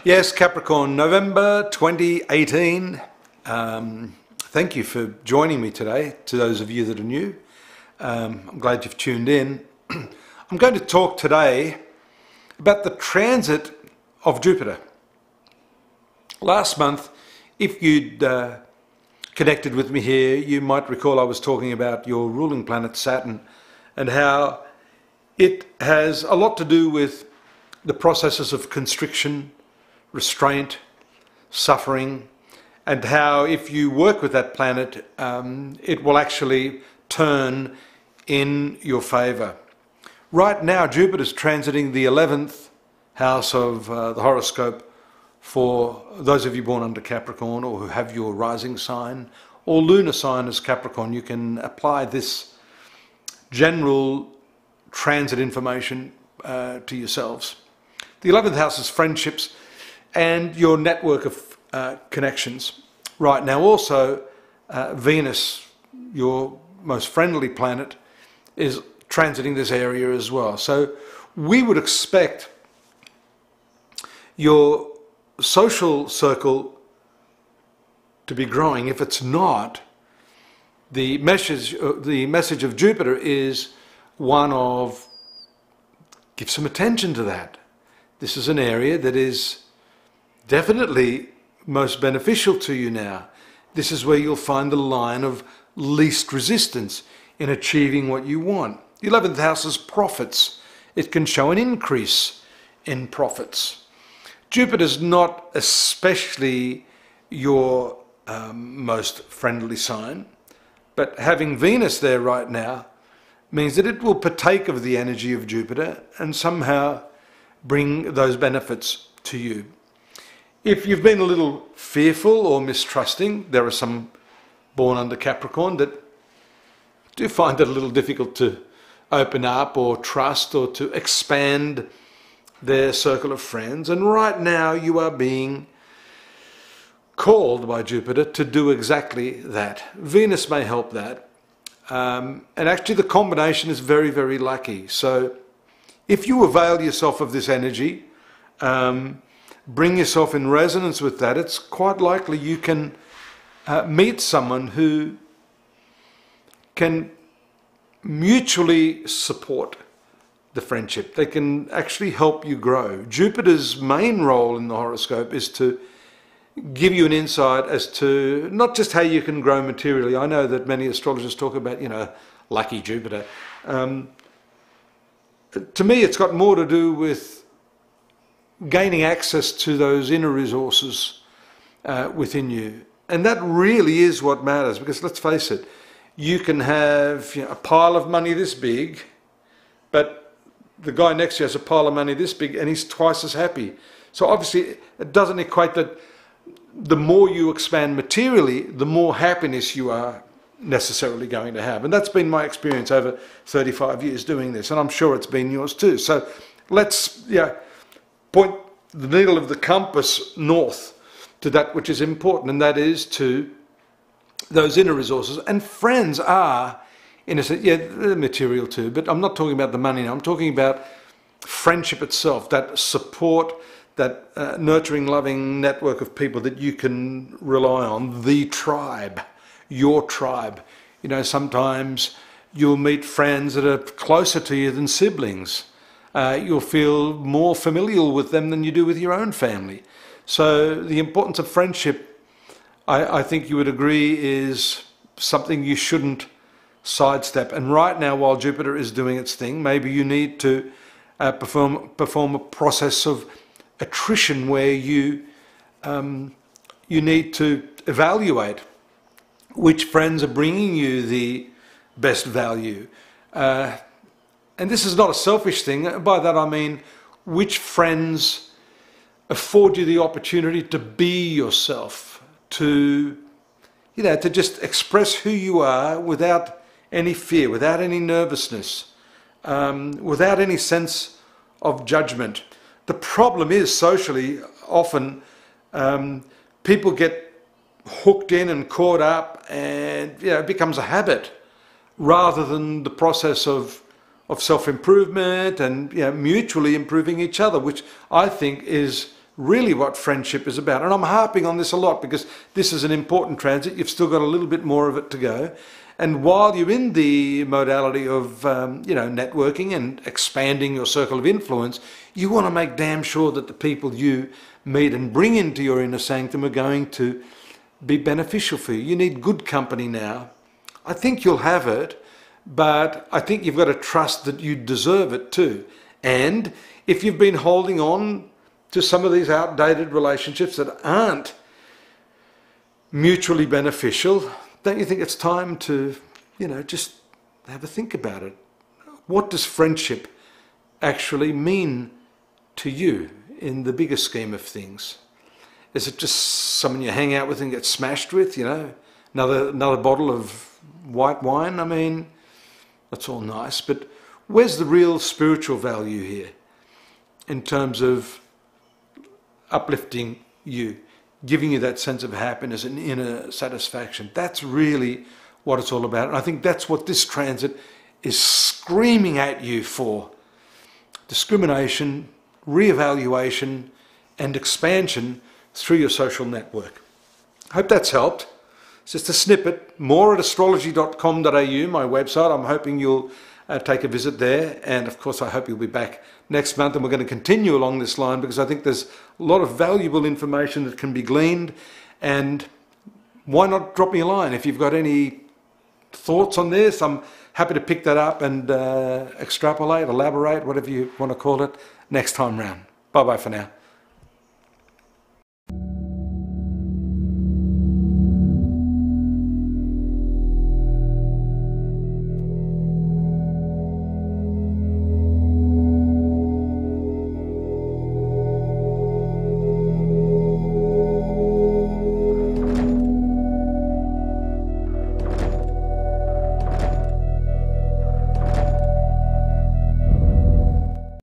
Yes, Capricorn, November 2018. Thank you for joining me today, to those of you that are new. I'm glad you've tuned in. I'm going to talk today about the transit of Jupiter. Last month, if you'd connected with me here, you might recall I was talking about your ruling planet Saturn and how it has a lot to do with the processes of constriction, restraint, suffering, and how if you work with that planet, it will actually turn in your favour. Right now, Jupiter's transiting the 11th house of the horoscope for those of you born under Capricorn or who have your rising sign or lunar sign as Capricorn. You can apply this general transit information to yourselves. The 11th house is friendships and your network of connections. Right now also, Venus, your most friendly planet, is transiting this area as well. So we would expect your social circle to be growing. If it's not, the message of Jupiter is one of give some attention to that. This is an area that is definitely most beneficial to you now. This is where you'll find the line of least resistance in achieving what you want. The 11th house is profits. It can show an increase in profits. Jupiter's not especially your most friendly sign, but having Venus there right now means that it will partake of the energy of Jupiter and somehow bring those benefits to you. If you've been a little fearful or mistrusting, there are some born under Capricorn that do find it a little difficult to open up or trust or to expand their circle of friends. And right now you are being called by Jupiter to do exactly that. Venus may help that. And actually the combination is very, very lucky. So if you avail yourself of this energy, bring yourself in resonance with that, it's quite likely you can meet someone who can mutually support the friendship. They can actually help you grow. Jupiter's main role in the horoscope is to give you an insight as to not just how you can grow materially. I know that many astrologers talk about, lucky Jupiter. To me, it's got more to do with gaining access to those inner resources within you. And that really is what matters, because let's face it, you can have a pile of money this big, but the guy next to you has a pile of money this big and he's twice as happy. So obviously it doesn't equate that the more you expand materially, the more happiness you are necessarily going to have. And that's been my experience over 35 years doing this, and I'm sure it's been yours too. So let's point the needle of the compass north to that which is important, and that is to those inner resources. And friends are, in a sense, they're material too, but I'm not talking about the money now. I'm talking about friendship itself, that support, that nurturing, loving network of people that you can rely on, the tribe, your tribe. Sometimes you'll meet friends that are closer to you than siblings. You'll feel more familial with them than you do with your own family. So the importance of friendship, I think you would agree, is something you shouldn't sidestep. And right now, while Jupiter is doing its thing, maybe you need to perform a process of attrition where you need to evaluate which friends are bringing you the best value. And this is not a selfish thing. By that I mean which friends afford you the opportunity to be yourself, to just express who you are without any fear, without any nervousness, without any sense of judgment. The problem is socially often people get hooked in and caught up, and it becomes a habit rather than the process of self-improvement and mutually improving each other, which I think is really what friendship is about. And I'm harping on this a lot because this is an important transit. You've still got a little bit more of it to go. And while you're in the modality of, networking and expanding your circle of influence, you want to make damn sure that the people you meet and bring into your inner sanctum are going to be beneficial for you. You need good company now. I think you'll have it, but I think you've got to trust that you deserve it too. And if you've been holding on to some of these outdated relationships that aren't mutually beneficial, don't you think it's time to, just have a think about it? What does friendship actually mean to you in the bigger scheme of things? Is it just someone you hang out with and get smashed with, another bottle of white wine? I mean, that's all nice, but where's the real spiritual value here in terms of uplifting you, giving you that sense of happiness and inner satisfaction? That's really what it's all about. And I think that's what this transit is screaming at you for. Discrimination, reevaluation, and expansion through your social network. I hope that's helped. It's just a snippet. More at astrology.com.au, my website. I'm hoping you'll take a visit there. And of course, I hope you'll be back next month. And we're going to continue along this line because I think there's a lot of valuable information that can be gleaned. And why not drop me a line if you've got any thoughts on this? I'm happy to pick that up and extrapolate, elaborate, whatever you want to call it, next time round. Bye-bye for now.